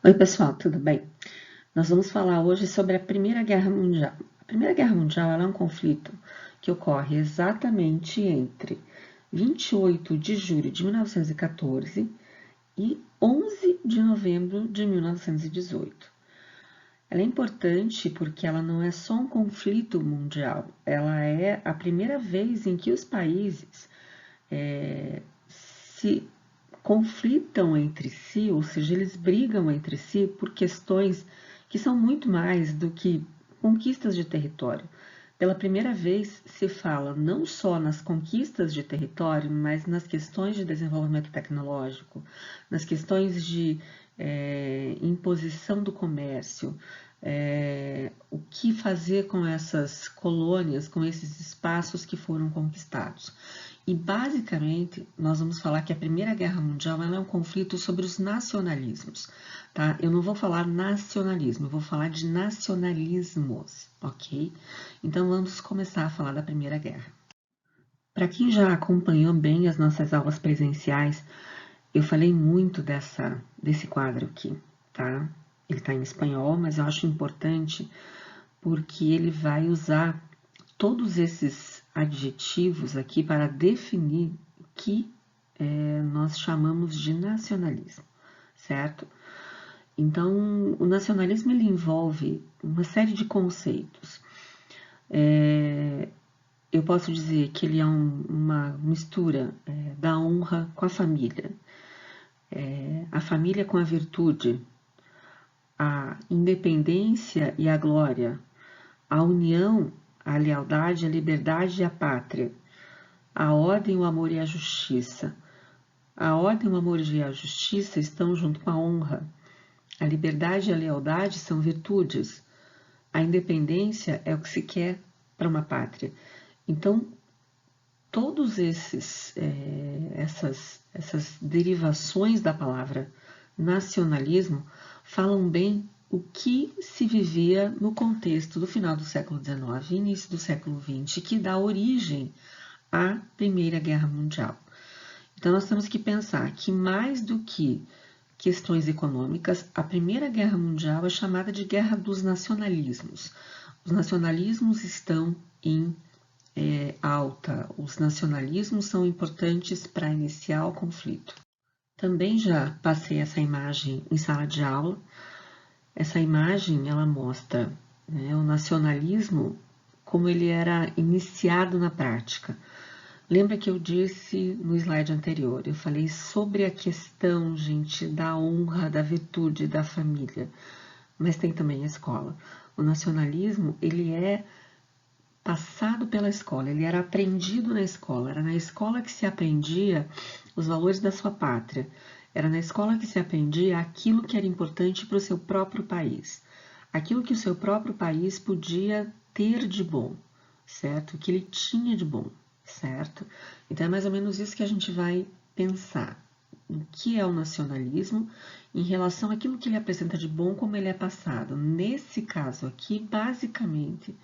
Oi, pessoal, tudo bem? Nós vamos falar hoje sobre a Primeira Guerra Mundial. A Primeira Guerra Mundial é um conflito que ocorre exatamente entre 28 de julho de 1914 e 11 de novembro de 1918. Ela é importante porque ela não é só um conflito mundial, ela é a primeira vez em que os países se conflitam entre si, ou seja, eles brigam entre si por questões que são muito mais do que conquistas de território. Pela primeira vez se fala não só nas conquistas de território, mas nas questões de desenvolvimento tecnológico, nas questões de imposição do comércio, o que fazer com essas colônias, com esses espaços que foram conquistados. E basicamente nós vamos falar que a Primeira Guerra Mundial ela é um conflito sobre os nacionalismos, tá? Eu não vou falar nacionalismo, eu vou falar de nacionalismos, ok? Então vamos começar a falar da Primeira Guerra. Para quem já acompanhou bem as nossas aulas presenciais, eu falei muito desse quadro aqui, tá? Ele está em espanhol, mas eu acho importante porque ele vai usar todos esses adjetivos aqui para definir o que nós chamamos de nacionalismo, certo? Então, o nacionalismo ele envolve uma série de conceitos. Eu posso dizer que ele é uma mistura da honra com a família, a família com a virtude, a independência e a glória, a união, a lealdade, a liberdade e a pátria, a ordem, o amor e a justiça. A ordem, o amor e a justiça estão junto com a honra. A liberdade e a lealdade são virtudes. A independência é o que se quer para uma pátria. Então, todos essas derivações da palavra nacionalismo falam bem o que se vivia no contexto do final do século XIX e início do século XX, que dá origem à Primeira Guerra Mundial. Então, nós temos que pensar que, mais do que questões econômicas, a Primeira Guerra Mundial é chamada de Guerra dos Nacionalismos. Os nacionalismos estão em alta, os nacionalismos são importantes para iniciar o conflito. Também já passei essa imagem em sala de aula. Essa imagem ela mostra o nacionalismo como ele era iniciado na prática. Lembra que eu disse no slide anterior, eu falei sobre a questão, gente, da honra, da virtude, da família, mas tem também a escola. O nacionalismo, ele é passado pela escola, ele era aprendido na escola, era na escola que se aprendia os valores da sua pátria, era na escola que se aprendia aquilo que era importante para o seu próprio país, aquilo que o seu próprio país podia ter de bom, certo? O que ele tinha de bom, certo? Então é mais ou menos isso que a gente vai pensar. O que é o nacionalismo em relação àquilo que ele apresenta de bom, como ele é passado. Nesse caso aqui, basicamente,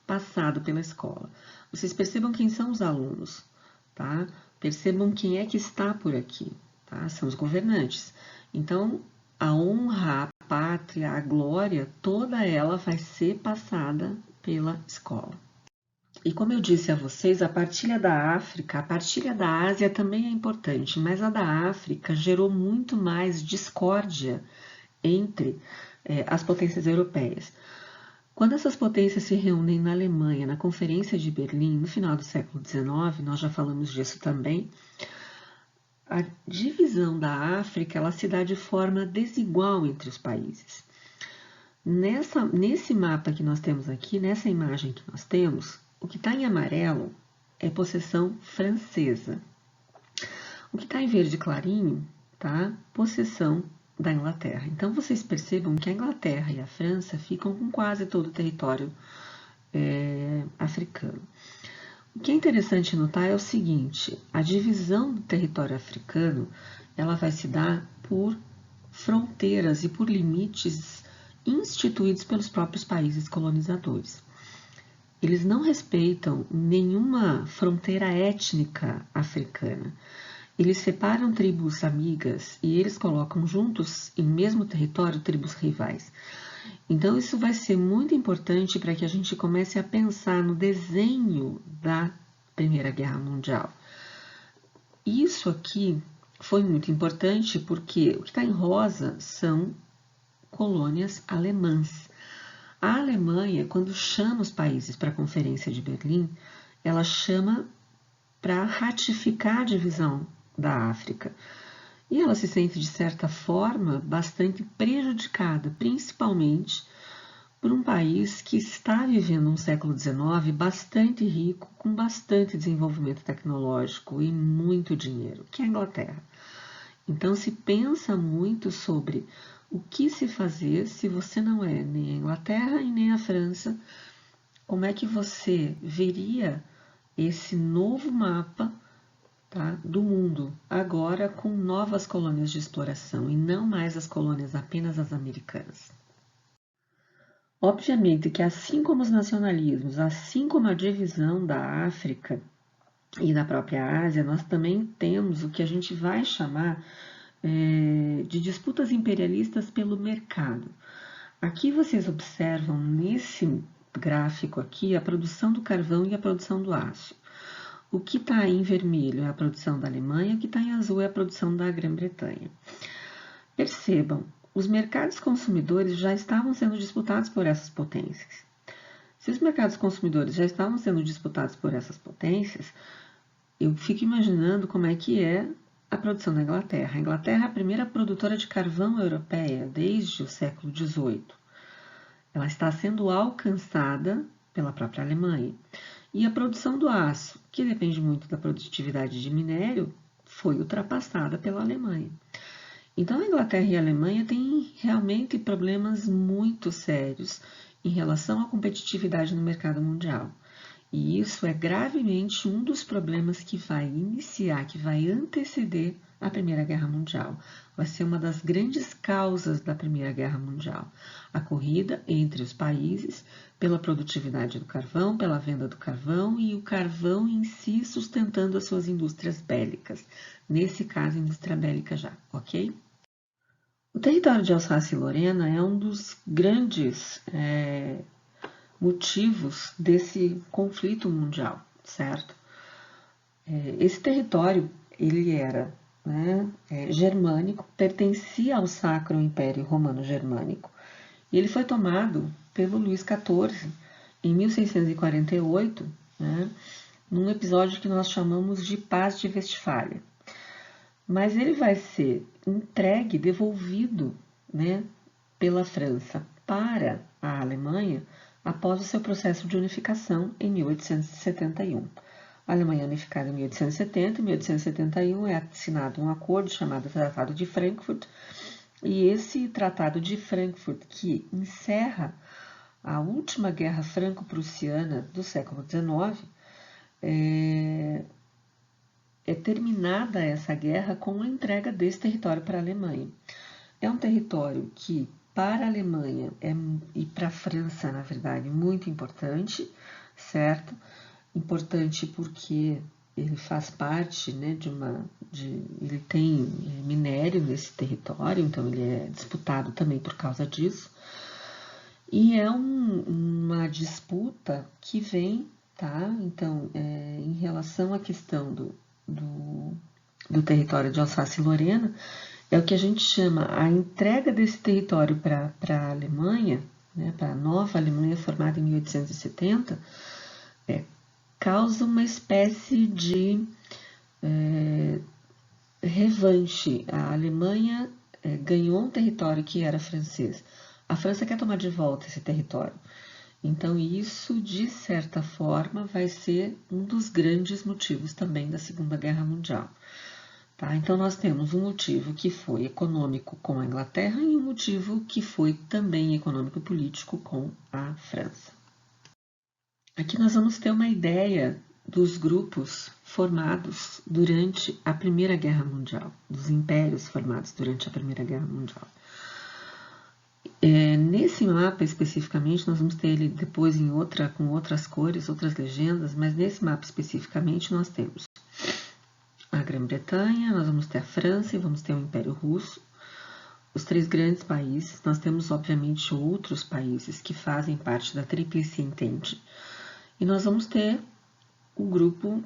passado pela escola. Vocês percebam quem são os alunos, tá? Percebam quem é que está por aqui, tá? São os governantes. Então, a honra, a pátria, a glória, toda ela vai ser passada pela escola. E como eu disse a vocês, a partilha da África, a partilha da Ásia também é importante, mas a da África gerou muito mais discórdia entre as potências europeias. Quando essas potências se reúnem na Alemanha, na Conferência de Berlim, no final do século XIX, nós já falamos disso também, a divisão da África ela se dá de forma desigual entre os países. Nesse mapa que nós temos aqui, nessa imagem que nós temos, o que está em amarelo é possessão francesa. O que está em verde clarinho, tá? Possessão da Inglaterra. Então, vocês percebam que a Inglaterra e a França ficam com quase todo o território africano. O que é interessante notar é o seguinte, a divisão do território africano, ela vai se dar por fronteiras e por limites instituídos pelos próprios países colonizadores. Eles não respeitam nenhuma fronteira étnica africana. eles separam tribos amigas e eles colocam juntos em mesmo território tribos rivais. Então isso vai ser muito importante para que a gente comece a pensar no desenho da Primeira Guerra Mundial. Isso aqui foi muito importante porque o que está em rosa são colônias alemãs. A Alemanha, quando chama os países para a Conferência de Berlim, ela chama para ratificar a divisão da África. E ela se sente, de certa forma, bastante prejudicada, principalmente por um país que está vivendo um século XIX bastante rico, com bastante desenvolvimento tecnológico e muito dinheiro, que é a Inglaterra. Então se pensa muito sobre o que se fazer se você não é nem a Inglaterra e nem a França, como é que você veria esse novo mapa, tá, do mundo, agora com novas colônias de exploração e não mais as colônias apenas as americanas. Obviamente que assim como os nacionalismos, assim como a divisão da África e da própria Ásia, nós também temos o que a gente vai chamar de disputas imperialistas pelo mercado. Aqui vocês observam nesse gráfico aqui a produção do carvão e a produção do aço. O que está em vermelho é a produção da Alemanha, o que está em azul é a produção da Grã-Bretanha. Percebam, os mercados consumidores já estavam sendo disputados por essas potências. Se os mercados consumidores já estavam sendo disputados por essas potências, eu fico imaginando como é que é a produção da Inglaterra. A Inglaterra é a primeira produtora de carvão europeia desde o século XVIII. Ela está sendo alcançada pela própria Alemanha. E a produção do aço, que depende muito da produtividade de minério, foi ultrapassada pela Alemanha. Então, a Inglaterra e a Alemanha têm realmente problemas muito sérios em relação à competitividade no mercado mundial. E isso é gravemente um dos problemas que vai iniciar, que vai anteceder a Primeira Guerra Mundial. Vai ser uma das grandes causas da Primeira Guerra Mundial. A corrida entre os países pela produtividade do carvão, pela venda do carvão e o carvão em si sustentando as suas indústrias bélicas. Nesse caso, indústria bélica já, ok? O território de Alsácia e Lorena é um dos grandes motivos desse conflito mundial, certo? Esse território, ele era germânico, pertencia ao Sacro Império Romano Germânico, e ele foi tomado pelo Luís XIV em 1648, num episódio que nós chamamos de Paz de Westfália. Mas ele vai ser entregue, devolvido, pela França para a Alemanha após o seu processo de unificação em 1871. A Alemanha é unificada em 1870, em 1871 é assinado um acordo chamado Tratado de Frankfurt, e esse Tratado de Frankfurt, que encerra a última guerra franco-prussiana do século XIX, é terminada essa guerra com a entrega desse território para a Alemanha. É um território que, para a Alemanha e para a França, na verdade, muito importante, certo? Importante porque ele faz parte, ele tem minério nesse território, então ele é disputado também por causa disso. E é uma disputa que vem, tá? Então, em relação à questão do território de Alsácia e Lorena, é o que a gente chama a entrega desse território para a Alemanha, para a nova Alemanha formada em 1870, causa uma espécie de revanche. A Alemanha ganhou um território que era francês. A França quer tomar de volta esse território. Então, isso, de certa forma, vai ser um dos grandes motivos também da Segunda Guerra Mundial. Tá? Então, nós temos um motivo que foi econômico com a Inglaterra e um motivo que foi também econômico e político com a França. Aqui nós vamos ter uma ideia dos grupos formados durante a Primeira Guerra Mundial, dos impérios formados durante a Primeira Guerra Mundial. Nesse mapa especificamente, nós vamos ter ele depois com outras cores, outras legendas, mas nesse mapa especificamente nós temos a Grã-Bretanha, nós vamos ter a França e vamos ter o Império Russo. Os 3 grandes países. Nós temos, obviamente, outros países que fazem parte da Tríplice Entente. E nós vamos ter o grupo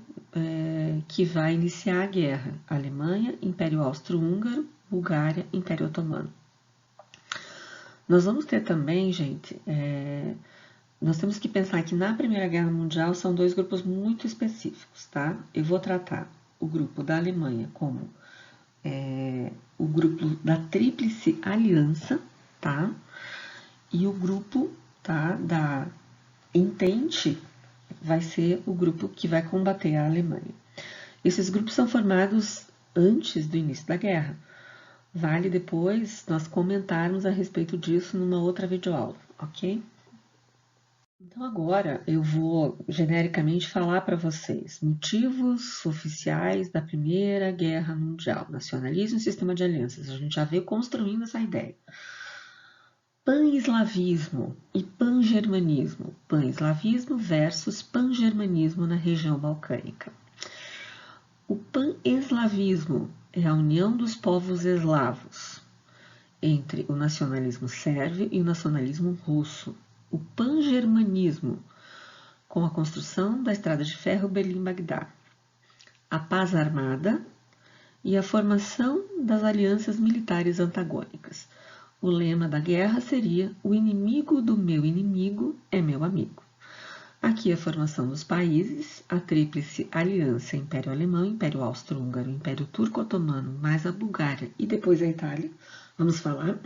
que vai iniciar a guerra. Alemanha, Império Austro-Húngaro, Bulgária, Império Otomano. Nós vamos ter também, gente, nós temos que pensar que na Primeira Guerra Mundial são 2 grupos muito específicos, tá? Eu vou tratar o grupo da Alemanha como o grupo da Tríplice Aliança, tá? E o grupo, tá, da Entente vai ser o grupo que vai combater a Alemanha. Esses grupos são formados antes do início da guerra. Vale depois nós comentarmos a respeito disso numa outra videoaula, ok? Então agora eu vou genericamente falar para vocês motivos oficiais da Primeira Guerra Mundial, nacionalismo e sistema de alianças. A gente já veio construindo essa ideia. Pan-eslavismo e pan-germanismo. Pan-eslavismo versus pan-germanismo na região balcânica. O pan-eslavismo é a união dos povos eslavos entre o nacionalismo sérvio e o nacionalismo russo. O pan-germanismo, com a construção da estrada de ferro Berlim-Bagdá, a paz armada e a formação das alianças militares antagônicas. O lema da guerra seria: o inimigo do meu inimigo é meu amigo. Aqui a formação dos países, a Tríplice Aliança, Império Alemão, Império Austro-Húngaro, Império Turco-Otomano, mais a Bulgária e depois a Itália. Vamos falar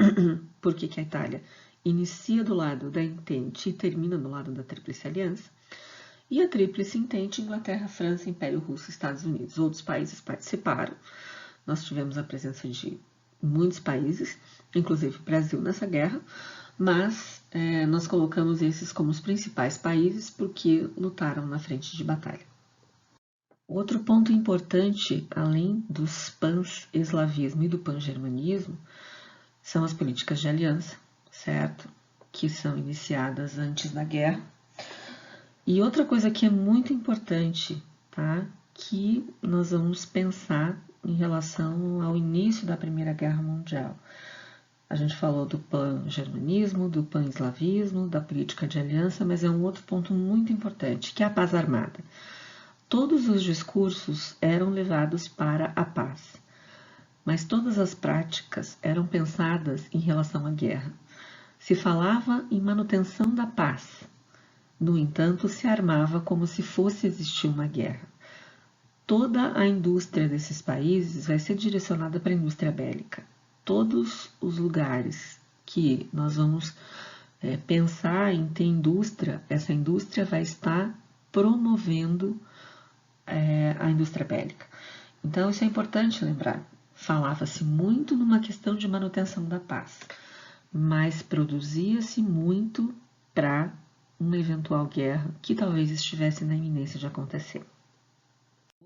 por que a Itália inicia do lado da Entente e termina do lado da Tríplice Aliança. E a Tríplice Entente, Inglaterra, França, Império Russo, Estados Unidos. Outros países participaram. Nós tivemos a presença de muitos países, inclusive o Brasil nessa guerra, mas nós colocamos esses como os principais países porque lutaram na frente de batalha. Outro ponto importante, além dos pan-eslavismo e do pan-germanismo, são as políticas de aliança, certo? Que são iniciadas antes da guerra. E outra coisa que é muito importante, tá? Que nós vamos pensar em relação ao início da Primeira Guerra Mundial. A gente falou do pan-germanismo, do pan-eslavismo, da política de aliança, mas é um outro ponto muito importante, que é a paz armada. Todos os discursos eram levados para a paz, mas todas as práticas eram pensadas em relação à guerra. Se falava em manutenção da paz, no entanto, se armava como se fosse existir uma guerra. Toda a indústria desses países vai ser direcionada para a indústria bélica. Todos os lugares que nós vamos pensar em ter indústria, essa indústria vai estar promovendo a indústria bélica. Então, isso é importante lembrar. Falava-se muito numa questão de manutenção da paz, mas produzia-se muito para uma eventual guerra que talvez estivesse na iminência de acontecer.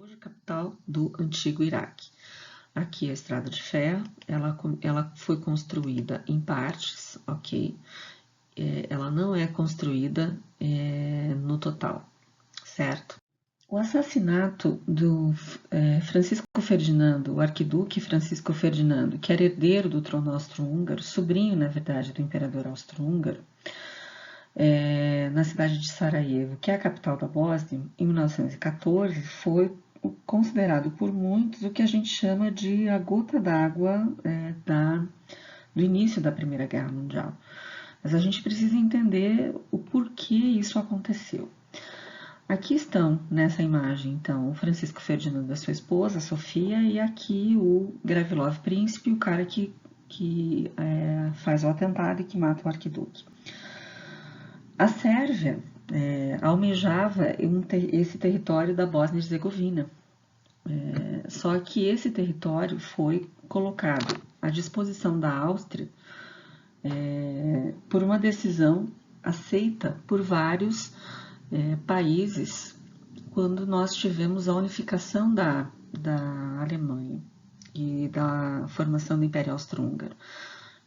Hoje, capital do antigo Iraque. Aqui a estrada de ferro, ela foi construída em partes, ok? Ela não é construída no total, certo? O assassinato do Francisco Ferdinando, o arquiduque Francisco Ferdinando, que era herdeiro do trono austro-húngaro, sobrinho, na verdade, do imperador austro-húngaro, na cidade de Sarajevo, que é a capital da Bósnia, em 1914, foi considerado por muitos o que a gente chama de a gota d'água do início da Primeira Guerra Mundial. Mas a gente precisa entender o porquê isso aconteceu. Aqui estão, nessa imagem, então, o Francisco Ferdinando e a sua esposa, a Sofia, e aqui o Gravilov Príncipe, o cara que faz o atentado e que mata o arquiduque. A Sérvia almejava esse território da Bósnia-Herzegovina, só que esse território foi colocado à disposição da Áustria por uma decisão aceita por vários países quando nós tivemos a unificação da Alemanha e da formação do Império Austro-Húngaro.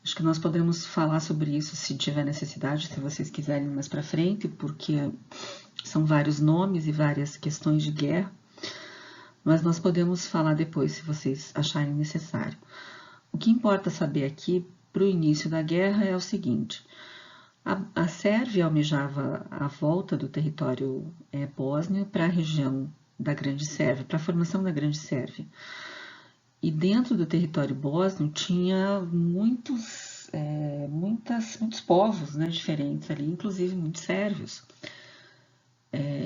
Acho que nós podemos falar sobre isso se tiver necessidade, se vocês quiserem mais para frente, porque são vários nomes e várias questões de guerra. mas nós podemos falar depois, se vocês acharem necessário. O que importa saber aqui, para o início da guerra, é o seguinte: a Sérvia almejava a volta do território bósnio para a região da Grande Sérvia, para a formação da Grande Sérvia. E dentro do território bósnio tinha muitos povos, né, diferentes ali, inclusive muitos sérvios.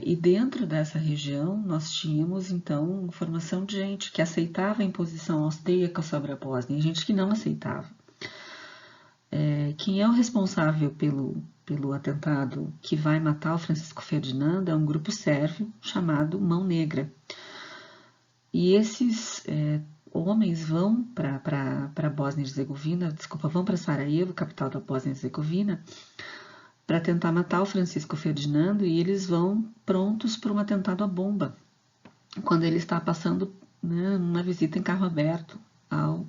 E dentro dessa região nós tínhamos então formação de gente que aceitava a imposição austríaca sobre a Bósnia e gente que não aceitava. Quem é o responsável pelo atentado que vai matar o Francisco Ferdinando é um grupo sérvio chamado Mão Negra. E esses homens vão para a Bósnia-Herzegovina, vão para Sarajevo, capital da Bósnia-Herzegovina, para tentar matar o Francisco Ferdinando, e eles vão prontos para um atentado à bomba, quando ele está passando, né, uma visita em carro aberto ao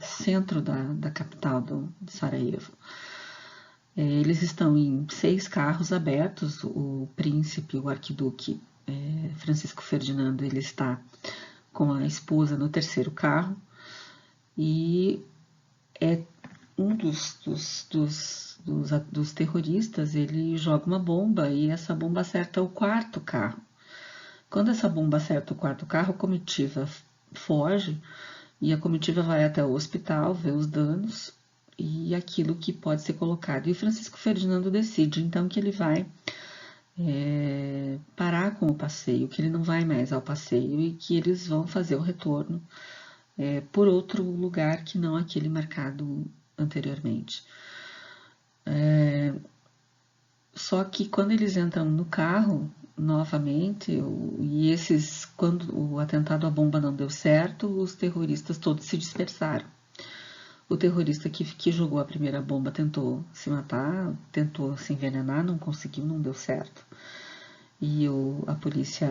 centro da capital de Sarajevo. Eles estão em 6 carros abertos, o príncipe, o arquiduque Francisco Ferdinando, ele está com a esposa no 3º carro, e um dos terroristas, ele joga uma bomba e essa bomba acerta o 4º carro. Quando essa bomba acerta o 4º carro, a comitiva foge e a comitiva vai até o hospital, vê os danos e aquilo que pode ser colocado. E o Francisco Ferdinando decide então que ele vai parar com o passeio, que ele não vai mais ao passeio e que eles vão fazer o retorno por outro lugar que não aquele marcado anteriormente. Só que quando eles entram no carro, novamente, quando o atentado à bomba não deu certo, os terroristas todos se dispersaram. O terrorista que jogou a primeira bomba tentou se matar, tentou se envenenar, não conseguiu, não deu certo. E a polícia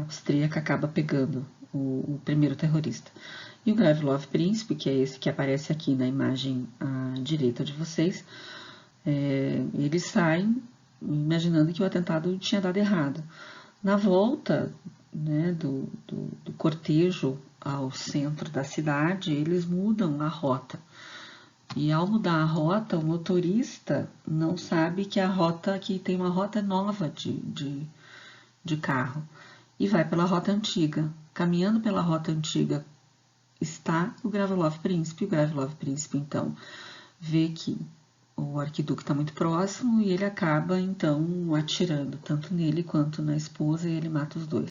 austríaca acaba pegando o primeiro terrorista. E o Gravilov Príncipe, que é esse que aparece aqui na imagem à direita de vocês, eles saem imaginando que o atentado tinha dado errado. Na volta, né, do cortejo ao centro da cidade, eles mudam a rota. E ao mudar a rota, o motorista não sabe que tem uma rota nova de carro e vai pela rota antiga. Caminhando pela rota antiga está o Gravilov Príncipe. O Gravilov Príncipe, então, vê que o arquiduque está muito próximo e ele acaba, então, atirando tanto nele quanto na esposa e ele mata os dois.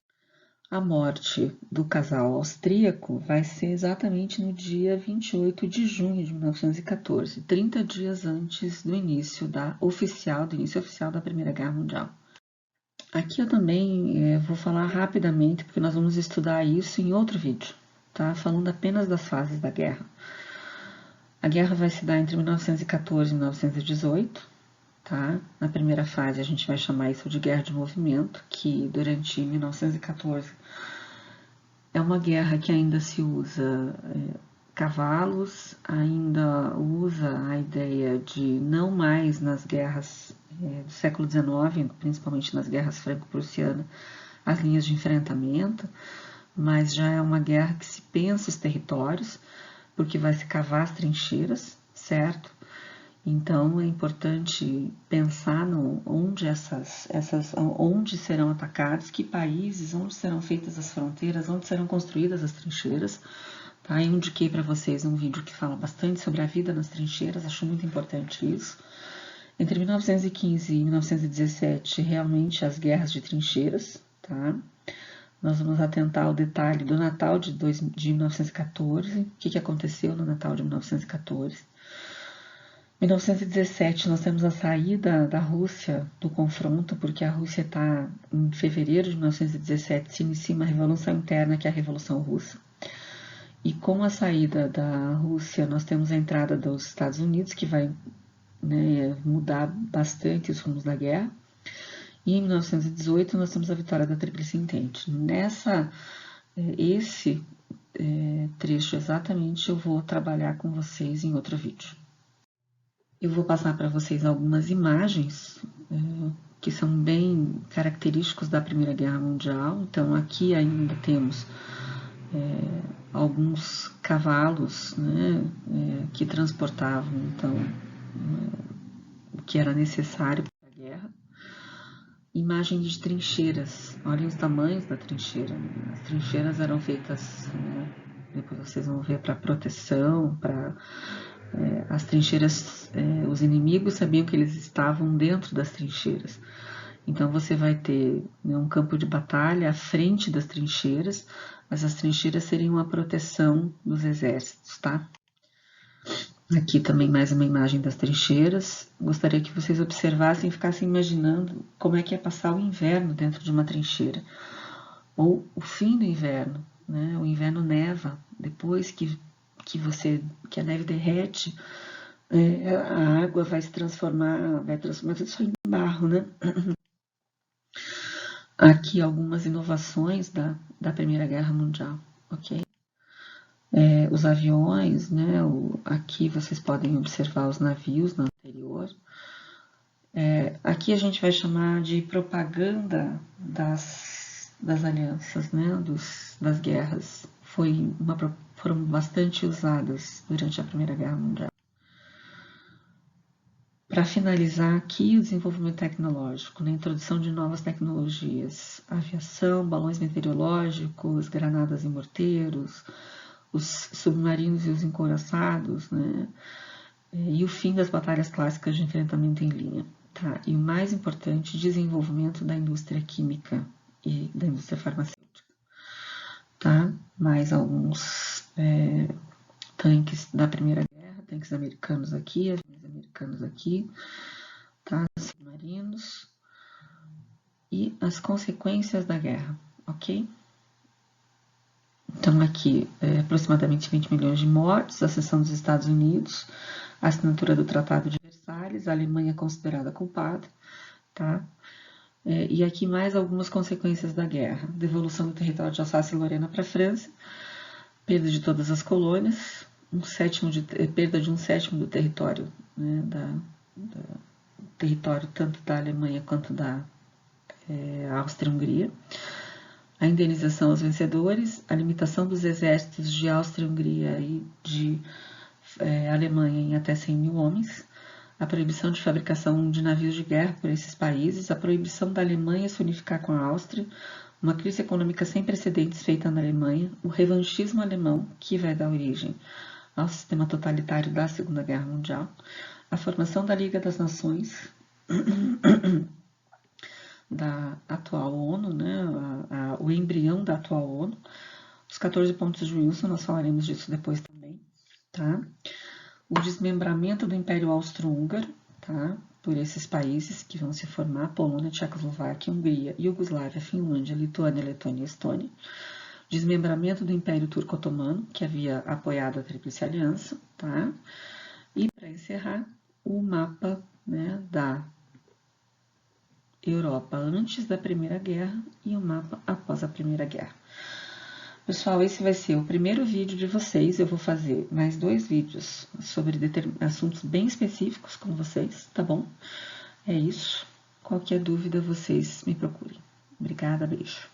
A morte do casal austríaco vai ser exatamente no dia 28 de junho de 1914, 30 dias antes do início oficial da Primeira Guerra Mundial. Aqui eu também vou falar rapidamente, porque nós vamos estudar isso em outro vídeo, tá? Falando apenas das fases da guerra. A guerra vai se dar entre 1914 e 1918. Tá? Na primeira fase a gente vai chamar isso de guerra de movimento, que durante 1914 é uma guerra que ainda se usa cavalos, ainda usa a ideia de não mais nas guerras do século XIX, principalmente nas guerras franco-prussianas, as linhas de enfrentamento, mas já é uma guerra que se pensa os territórios, porque vai se cavar as trincheiras, certo? Então é importante pensar onde serão atacados, que países, onde serão feitas as fronteiras, onde serão construídas as trincheiras. Tá? Eu indiquei para vocês um vídeo que fala bastante sobre a vida nas trincheiras, acho muito importante isso. Entre 1915 e 1917, realmente as guerras de trincheiras. Tá? Nós vamos atentar ao detalhe do Natal de 1914, o que aconteceu no Natal de 1914. Em 1917, nós temos a saída da Rússia do confronto, porque a Rússia está, em fevereiro de 1917, se inicia uma revolução interna, que é a Revolução Russa. E com a saída da Rússia, nós temos a entrada dos Estados Unidos, que vai mudar bastante os rumos da guerra. E em 1918, nós temos a vitória da Tríplice Entente. Esse trecho exatamente eu vou trabalhar com vocês em outro vídeo. Eu vou passar para vocês algumas imagens que são bem característicos da Primeira Guerra Mundial. Então, aqui ainda temos alguns cavalos, né, que transportavam, então, o que era necessário para a guerra. Imagem de trincheiras. Olhem os tamanhos da trincheira. As trincheiras eram feitas, depois vocês vão ver, para proteção, para as trincheiras, os inimigos sabiam que eles estavam dentro das trincheiras. Então você vai ter um campo de batalha à frente das trincheiras, mas as trincheiras seriam uma proteção dos exércitos, tá? Aqui também mais uma imagem das trincheiras. Gostaria que vocês observassem e ficassem imaginando como é que é passar o inverno dentro de uma trincheira. Ou o fim do inverno, né? O inverno neva, depois que a neve derrete, a água vai se transformar, só em barro, né? Aqui algumas inovações da Primeira Guerra Mundial, ok? Os aviões, né? Aqui vocês podem observar os navios no anterior. Aqui a gente vai chamar de propaganda das alianças, né? Das guerras. Foram bastante usadas durante a Primeira Guerra Mundial. Para finalizar aqui, o desenvolvimento tecnológico, né? Introdução de novas tecnologias, aviação, balões meteorológicos, granadas e morteiros, os submarinos e os encouraçados, né? E o fim das batalhas clássicas de enfrentamento em linha. Tá? E o mais importante, desenvolvimento da indústria química e da indústria farmacêutica. Tá? Mais alguns tanques da Primeira Guerra, tanques americanos aqui, aviões americanos aqui, tá? Submarinos e as consequências da guerra, ok? Então, aqui, aproximadamente 20 milhões de mortes, a cessão dos Estados Unidos, a assinatura do Tratado de Versalhes, a Alemanha considerada culpada, tá? E aqui mais algumas consequências da guerra. Devolução do território de Alsácia e Lorena para a França, perda de todas as colônias, perda de 1/7 do território, né, território tanto da Alemanha quanto da Áustria-Hungria, a indenização aos vencedores, a limitação dos exércitos de Áustria-Hungria e de Alemanha em até 100 mil homens, a proibição de fabricação de navios de guerra por esses países, a proibição da Alemanha se unificar com a Áustria, uma crise econômica sem precedentes feita na Alemanha, o revanchismo alemão, que vai dar origem ao sistema totalitário da Segunda Guerra Mundial, a formação da Liga das Nações, da atual ONU, né, o embrião da atual ONU, os 14 pontos de Wilson, nós falaremos disso depois também, tá? O desmembramento do Império Austro-Húngaro, tá? Por esses países que vão se formar, Polônia, Tchecoslováquia, Hungria, Iugoslávia, Finlândia, Lituânia, Letônia e Estônia. Desmembramento do Império Turco-Otomano, que havia apoiado a Tríplice Aliança, tá? E, para encerrar, o mapa, né, da Europa antes da Primeira Guerra e o mapa após a Primeira Guerra. Pessoal, esse vai ser o primeiro vídeo de vocês. Eu vou fazer mais 2 vídeos sobre assuntos bem específicos com vocês, tá bom? É isso. Qualquer dúvida, vocês me procurem. Obrigada, beijo.